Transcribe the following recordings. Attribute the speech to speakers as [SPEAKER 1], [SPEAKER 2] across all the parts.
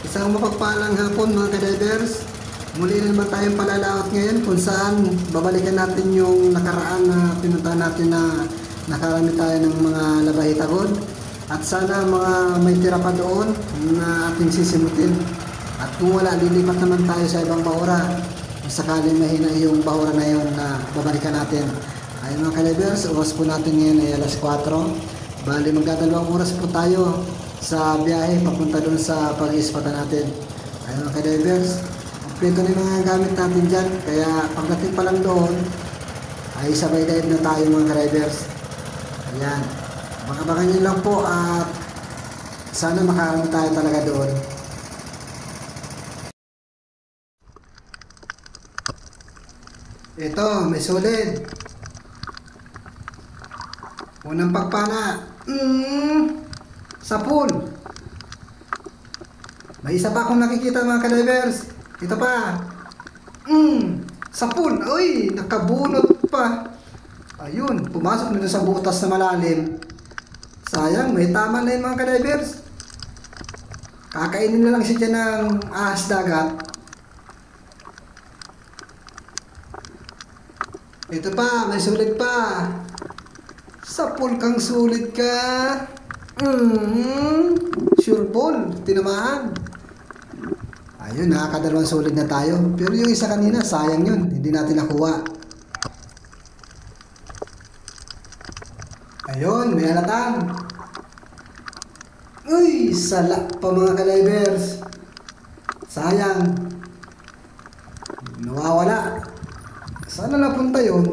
[SPEAKER 1] Isang mapagpalang hapon mga ka-divers. Muli na naman tayong palalaot ngayon kung saan babalikan natin yung nakaraan na pinuntahan natin na nakarami tayo ng mga labahitagod. At sana mga may tira pa doon na ating sisimutin. At kung wala, lilipat naman tayo sa ibang bahura. Kung sakaling mahina yung bahura na yun na babalikan natin. Ayun mga ka-divers, oras po natin ngayon ay alas 4. Bali magdadalawang oras po tayo sa biyahe papunta doon sa pag-iispatan natin. Ayun mga ka-divers, kompleto na yung mga gamit natin dyan. Kaya pagdating pa lang doon ay sabay dive na tayo mga ka-divers. Ayan, baka-baka nyo lang po at sana makarami tayo talaga doon. Ito, may solid. Unang pagpana. Sa pool. May isa pa akong nakikita mga ka-divers. Ito pa. Sa pool. Uy, nakabunot pa. Ayun, pumasok na sa butas na malalim. Sayang, may tama na yun mga ka-divers. Kakainin na lang siya dyan ng ahas dagat. Ito pa, may sulit pa. Sa pool kang sulit ka. Sure ball, tinamaan. Ayun, nakakadalawang sulit na tayo. Pero yung isa kanina, sayang yun. Hindi natin nakuha. Ayun, may halatan. Uy, sala pa mga ka-divers. Sayang. Nawawala. Sana napunta yun.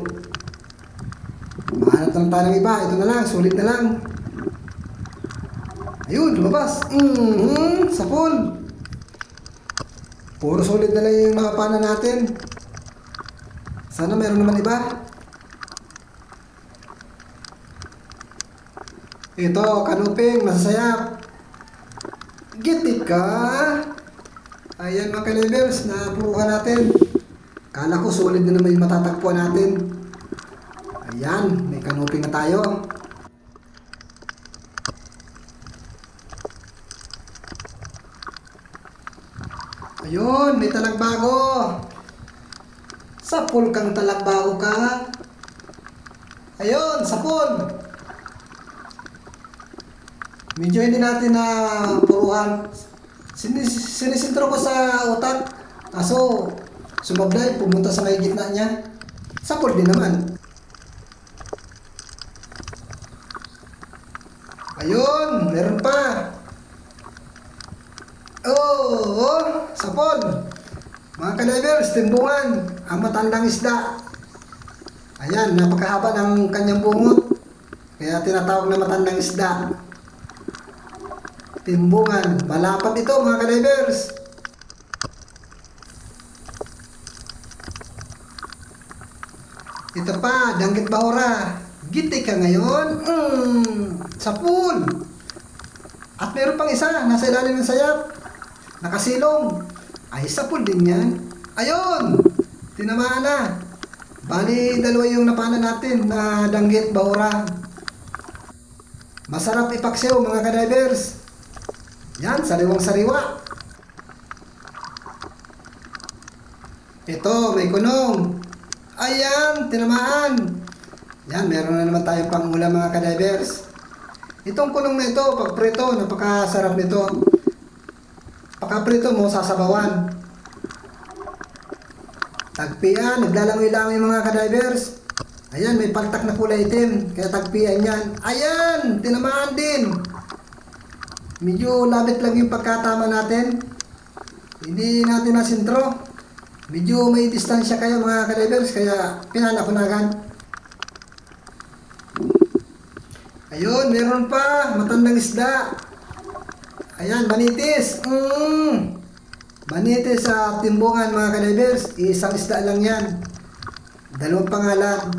[SPEAKER 1] Mahanap lang tayo ng iba. Ito na lang, sulit na lang. Ayun, lumabas. Sa pool. Puro sulit na lang yung nakapana natin. Sana meron naman iba. Ito, kanuping, masasayap. Gitik ka. Ayan mga ka-divers, napuruhan natin. Kala ko solid na naman yung matatagpuan natin. Ayan, may kanuping na tayo. Ayun, may talagbago. Sa pool kang talagbago ka. Ayun, sa pool. Medyo hindi natin na puruhan. Sinisintro ko sa utak. Kaso, sumablay, pumunta sa may gitna niya. Sa pool din naman. Ayun, meron pa. Oh, sa pool. Mga ka-divers, timbungan. Ang matandang isda. Ayan, napakahaba ng kanyang bungot. Kaya tinatawag na matandang isda. Timbungan. Malapad ito mga ka-divers. Ito pa, danggit bahura. Gitik ka ngayon. Sa pool. At meron pang isa, nasa ilalim ng sayap. Nakasilong. Ay, sa pool din yan. Ayun. Tinamaan na. Bali, dalawa yung napana natin na danggit bahura. Masarap ipaksew mga ka-divers. Yan, sariwang-sariwa. Ito, may kunong. Ayan, tinamaan. Yan, meron na naman tayong pangulam mga ka-divers. Itong kunong na ito, pag prito, napakasarap nito. Pagka-prito mo, sasabawan. Tagpian, naglalangoy-langoy mga ka-divers. Ayan, may paltak na kulay itim. Kaya tagpian yan. Ayan, tinamaan din. Medyo labit lang yung pagkatama natin. Hindi natin nasintro. Medyo may distansya kayo mga ka-divers. Kaya pinanakunagan. Ayun, meron pa. Matandang isda. Ayan, manitis. Manitis sa timbungan mga ka-divers. Isang isda lang yan. Dalawang pangalan.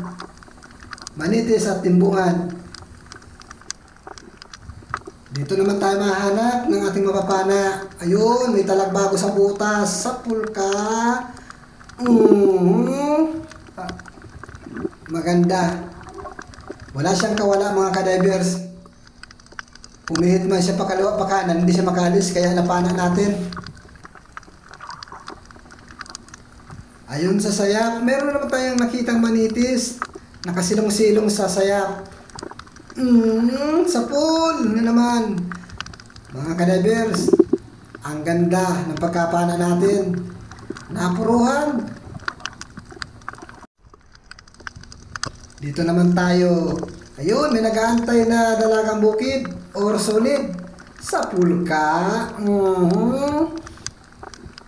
[SPEAKER 1] Manitis sa timbungan. Dito naman tayo mahanap ng ating mapapana. Ayun, may talagbago sa butas. Sa pool ka. Maganda. Wala siyang kawala mga ka-divers. Pumihit man siya pakaliwa pa kanan, hindi siya makalis, kaya napana natin. Ayun sa sayap, meron naman tayong nakitang manitis. Nakasilong-silong sa sayap. Sapul na naman. Mga kadivers, ang ganda ng pagkapana natin. Napuruhan. Dito naman tayo. Ayun, may nag-aantay na dalagang bukid or solid. Sapul ka.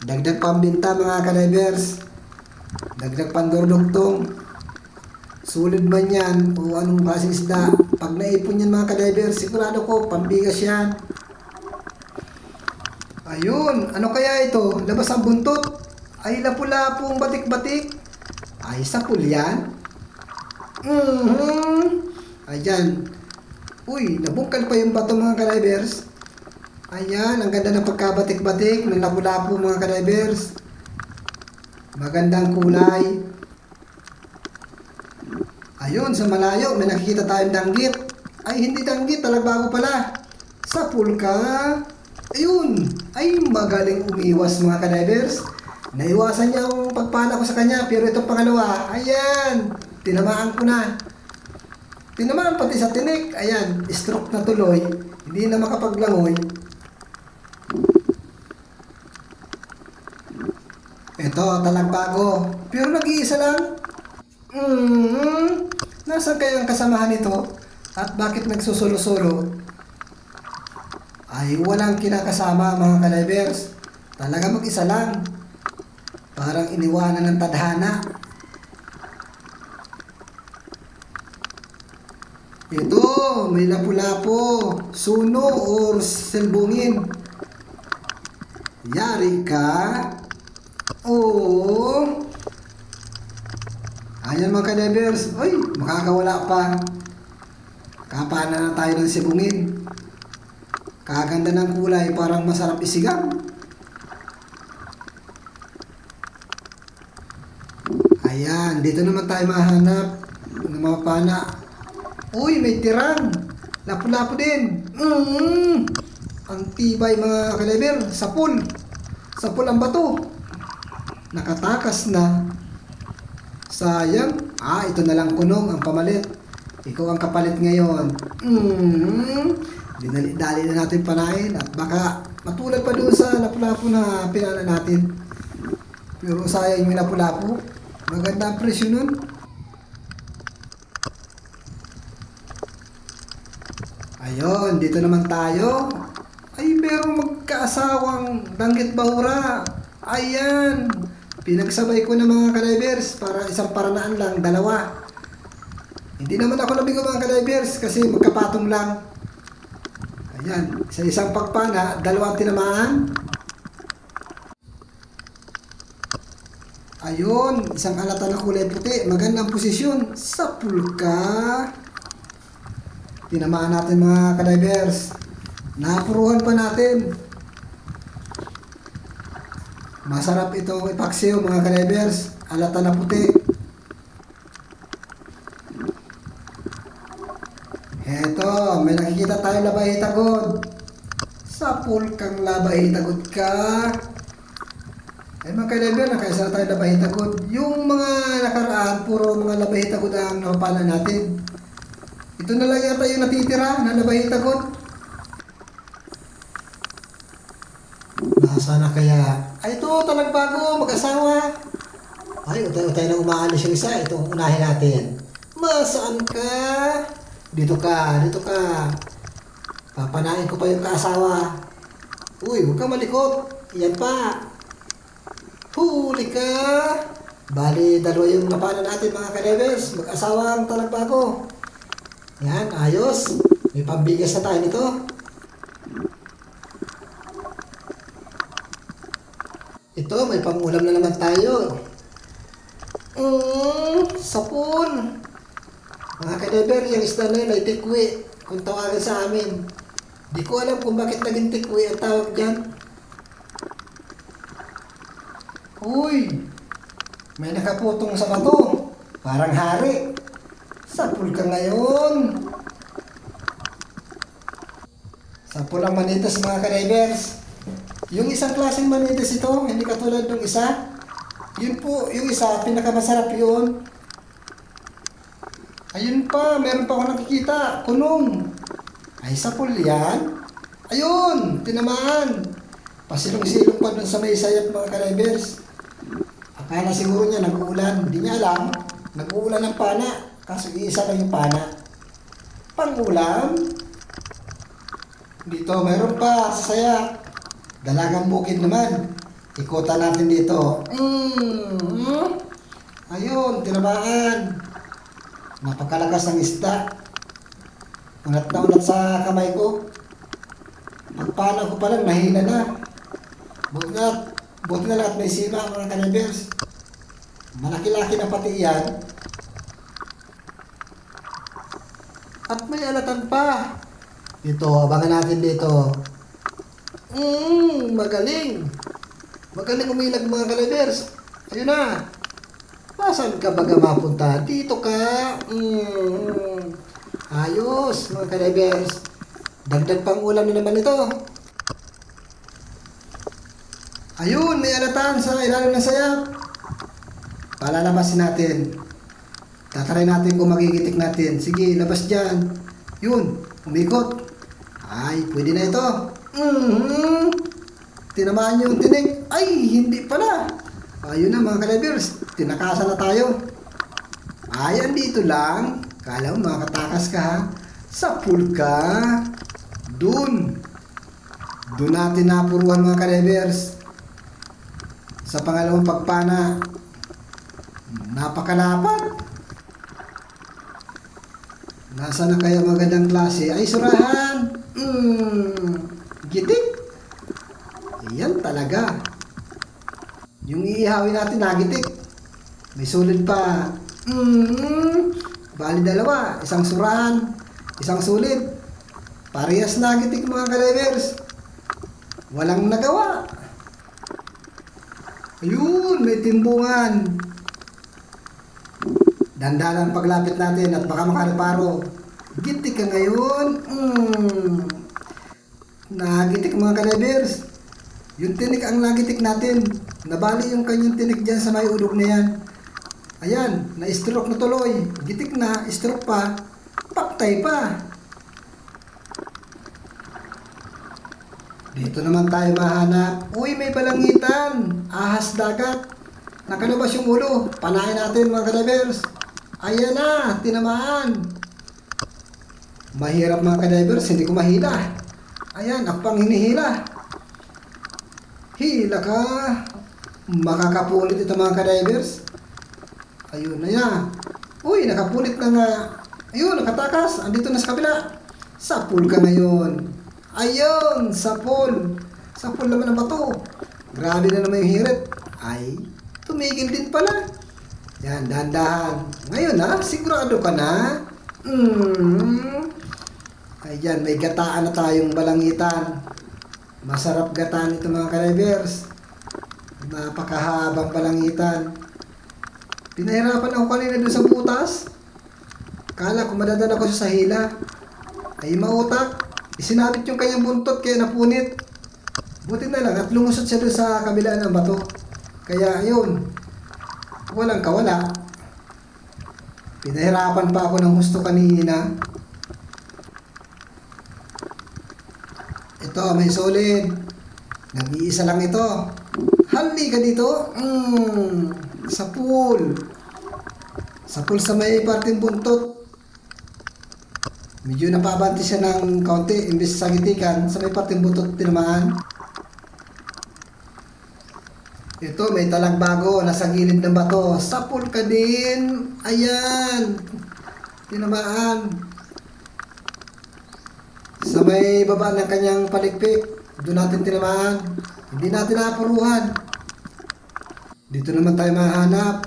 [SPEAKER 1] Dagdag pambinta mga kadivers. Dagdag pandurdugtong. Sulit man yan o anong klaseng isda. Pag naipon yan mga kadivers, sigurado ko pambigas yan. Ayun, ano kaya ito? Labas ang buntot. Ay lapu-lapong batik-batik. Ay sapul yan. Ayan. Uy, nabungkal pa yung bato mga kadivers. Ayan, ang ganda ng pagkabatik-batik ng lapu-lapu mga kadivers. Magandang kulay. Ayun, sa malayo may nakikita tayong danggit. Ay, hindi danggit, talagbago pala. Sapul ka. Ayun, ay magaling umiwas mga kadivers. Naiwasan niya ang pagpana ko sa kanya, pero itong pangalawa, ayan, tinamaan ko na. Tinamaan pati sa tinik. Ayan, stroke na tuloy. Hindi na makapaglangoy. Ito, talagbago. Pero nag-iisa lang. Nasaan kaya ang kasamahan nito? At bakit nagsusulo-sulo? Ay walang kinakasama mga kadivers. Talaga mag-isa lang. Parang iniwanan ng tadhana. Ito, may lapu-lapo, suno or selbungin. Yari ka. Oo. Ayan mga kadivers. Uy, makakawala pa. Kapana na tayo ng sibungin. Kaganda ng kulay, parang masarap isigang. Ayan, dito naman tayo mahanap ng mga pana. Uy, may tirang. Lapu-lapu din. Ang tibay mga kadivers. Sapul. Sapul ang bato. Nakatakas na. Sayang. Ito na lang kunong ang pamalit. Ikaw ang kapalit ngayon. Dinali-dali na natin panahin. At baka matulad pa doon sa lapu-lapu na pinana natin. Pero sayang yung lapu-lapu. Maganda ang presyo nun. Ayun, dito naman tayo. Ay, merong magkaasawang danggit bahura. Ayan. Pinagsabay ko ng mga kadivers para isang paranaan lang, dalawa. Hindi naman ako nabigo mga kadivers kasi magkapatong lang. Ayan, sa isang pagpana, dalawang tinamaan. Ayun, isang alata na kulay puti. Magandang posisyon. Sapul ka. Tinamaan natin mga kadivers. Napuruhan pa natin. Masarap itong ipaksiw mga kadivers. Alata na puti. Eto, may nakikita tayong labahitagod. Sapul kang labahitagod ka. Ay mga kadivers, nakaisa na tayong labahitagod. Yung mga nakaraan, puro mga labahitagod ang napapala natin. Ito na lang yata yung natitira na labahitagod. Nasaan na kaya? Ay ito, talagbago, mag-asawa. Ay, utay-utay na umaalis yung isa. Ito, unahin natin. Masaan ka? Dito ka, dito ka. Papanain ko pa yung kaasawa. Uy, huwag kang malikot. Yan pa. Huli ka. Bali, dalawa yung napana natin mga kadivers. Mag-asawa ang talagbago. Yan, ayos. May pambigas na tayo nito. Ito, may pangulam na naman tayo. Sapul. Mga kadivers, yung isda na yun ay tikwi. Kung tawagan sa amin. Di ko alam kung bakit naging tikwi ang tawag dyan. Uy, may nakaputong sa bato. Parang hari. Sapul ka ngayon. Sapul ang manitas mga kadivers. Yung isang klaseng manitas ito, hindi katulad ng isa. Yun po, yung isa, pinakamasarap yun. Ayun pa, meron pa ako nakikita. Kunong. Ay, sapul yan. Ayun, tinamaan. Pasilong-silong pa dun sa may sayap mga ka-drivers. Akala siguro niya nag-uulan. Hindi niya alam. Nag-uulan ng pana. Kaso iisa lang yung pana. Pang-ulam. Dito, mayroon pa sa sayap. Dalagang bukid naman. Ikutan natin dito. Ayun, tinamaan. Napakalakas ng isda. Unat na unat sa kamay ko. Pagpana ko pa lang, nahila na. Buti na lang at may sima mga ka-drivers. Malaki-laki na pati yan. At may alatan pa. Dito, abangan natin dito. Magaling. Magaling umilag mga ka-drivers. Ayun na. Saan ka baga mapunta? Dito ka. Ayos mga ka-drivers. Dagdag pang ulam na naman ito. Ayun, may alatan sa ilalim ng sayap. Palalabasin natin. Tataray natin kung magigitik natin. Sige, labas dyan. Yun, umikot. Ay, pwede na ito. Tinamaan yung tinik. Ay, hindi pala. Ayun na mga ka-drivers. Tinakasan na tayo. Ay, andito lang. Kala mo makatakas ka ha. Sa pool ka. Doon natin napuruhan mga ka-drivers. Sa pangalawang pagpana. Napakalapat. Nasa na kaya magandang klase? Ay, surahan. Gitik. Yan talaga. Yung iihawin natin nagitik. May sulit pa. Bali dalawa. Isang surahan. Isang sulit. Parehas nagitik mga ka-drivers. Walang nagawa. Ayun, may timbungan. Dandanan paglapit natin at baka makareparo. Gitik ka ngayon. Nagitik mga ka-drivers. Yung tinik ang nagitik natin. Nabali yung kanyang tinik dyan sa may ulog na yan. Ayan, na-stroke na tuloy. Gitik na, stroke pa. Paktay pa. Dito naman tayo mahanap. Uy, may balangitan. Ahas dagat. Nakalabas yung ulo. Panahin natin mga ka-drivers. Ayan na, tinamaan. Mahirap mga ka-drivers, hindi ko mahila. Ayan, ako pang hinihila. Hila ka. Makakapulit ito mga ka-drivers. Ayun na yan. Uy, nakapulit na nga. Ayun, nakatakas. Andito na sa kabila. Sa pool ka ngayon. Ayun, sa pool. Sa pool naman ang bato. Grabe na naman yung hirit. Ay, tumigil din pala. Yan, dahan-dahan. Ngayon na, sigurado ka na. Ayan, may gataan na tayong balangitan. Masarap gataan ito mga ka-drivers. Napakahabang balangitan. Pinahirapan ako kanina doon sa butas. Kala ko madadala ko siya sa hila. Ay mautak. Isinabit yung kanyang buntot kaya napunit. Buti na lang at lumusot siya doon sa kabila ng bato. Kaya ayun. Walang kawala. Pinahirapan pa ako ng gusto kanina. Ito, may solid. Nag-iisa lang ito. Hali ka dito. Sa pool. Sa pool sa may parting buntot. Medyo napabanti siya ng kaunti. Imbes sa gitikan, sa may parting buntot tinamaan. Ito, may talagbago. Nasa gilid ng bato. Sa pool ka din. Ayan. Tinamaan. Sa may baba ng kanyang palikpik. Doon natin tinamaan. Hindi natin napuruhan. Dito naman tayo mahanap.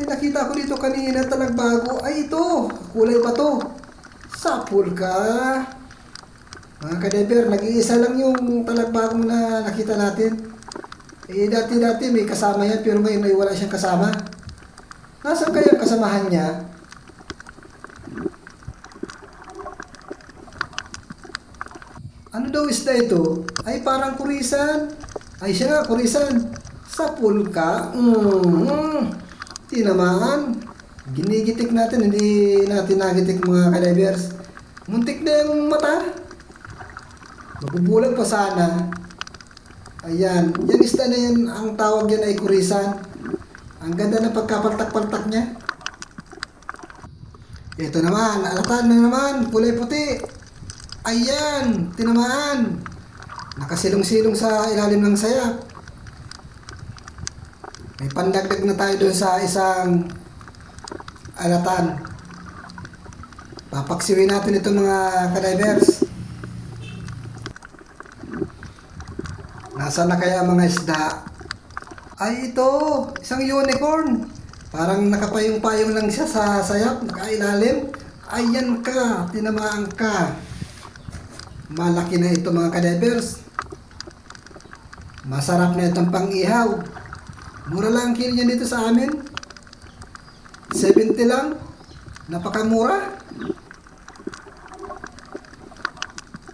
[SPEAKER 1] Ay, nakita ko dito kanina talagbago. Ay, ito. Kulay ba to? Sapul ka. Mga ka-driver, nag-iisa lang yung talagbagong na nakita natin. Eh, dati-dati may kasama yan, pero ngayon may wala siyang kasama. Nasaan kaya ang kasamahan niya? Ano daw isda ito? Ay, parang kurisan. Ay, siya nga, kurisan. Sa pool ka? Tinamaan. Ginigitik natin, hindi natin nagitik mga ka-divers. Muntik na yung mata. Magubulag pa sana. Ayan, yan isda na yan, ang tawag yan ay kurisan. Ang ganda ng pagkapaltak-paltak niya. Ito naman, alatan na naman, kulay puti. Ayan, tinamaan. Nakasilong-silong sa ilalim ng sayap. May pandagdag na tayo doon sa isang alatan. Papaksiwin natin ito mga ka-divers. Nasaan na kaya mga isda? Ay ito, isang unicorn. Parang nakapayong-payong lang siya sa sayap, nakailalim. Ayan ka, tinamaan ka. Malaki na ito mga ka-divers. Masarap na itong pang-ihaw. Mura lang ang kilo niya dito sa amin. 70 lang. Napakamura.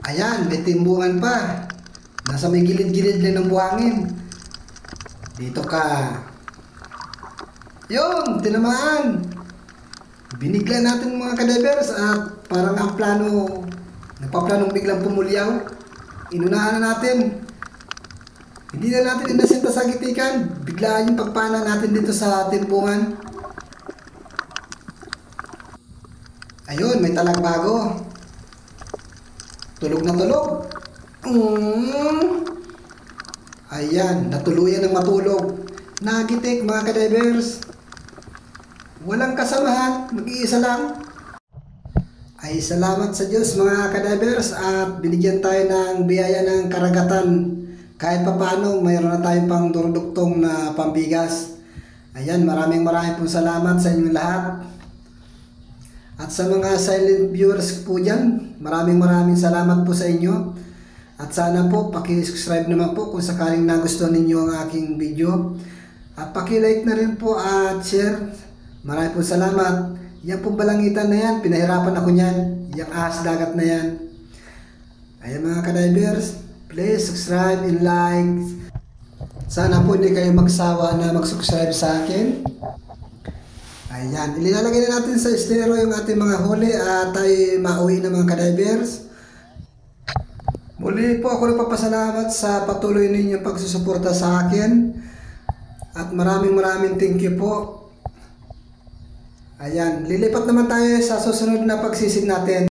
[SPEAKER 1] Ayan, may timbungan pa. Nasa may gilid-gilid lang ng buhangin. Dito ka. Yun, tinamaan. Binigla natin mga ka-divers at parang ang plano, nagpaplanong biglang pumulyaw. Inunahan na natin. Hindi na natin inasinta sa gitikan. Biglaan yung pagpana natin dito sa timbungan. Ayun, may talagbago. Tulog na tulog. Ayan, natuluyan ng matulog. Nagitik mga ka-divers. Walang kasamahan, mag-iisa lang. Ay salamat sa Diyos mga ka-divers at binigyan tayo ng biyaya ng karagatan. Kahit papaano mayroon na tayong pang duruduktong na pambigas. Ayan, maraming pong salamat sa inyong lahat. At sa mga silent viewers po dyan, maraming salamat po sa inyo. At sana po, paki-subscribe naman po kung sakaling nagustuhan ninyo ang aking video. At paki-like na rin po at share. Maraming po salamat. Yan pong balangitan na yan, pinahirapan ako niyan. Yung ahas dagat na yan. Ayan mga ka-divers, please subscribe and like. Sana po hindi kayo magsawa na mag-subscribe sa akin. Ayan, ilinalagay na natin sa estero yung ating mga huli at tayo mauwi na mga ka-divers. Muli po ako nagpapasalamat sa patuloy ninyong pagsusuporta sa akin. At maraming thank you po. Ayan, lilipat naman tayo sa susunod na pagsisid natin.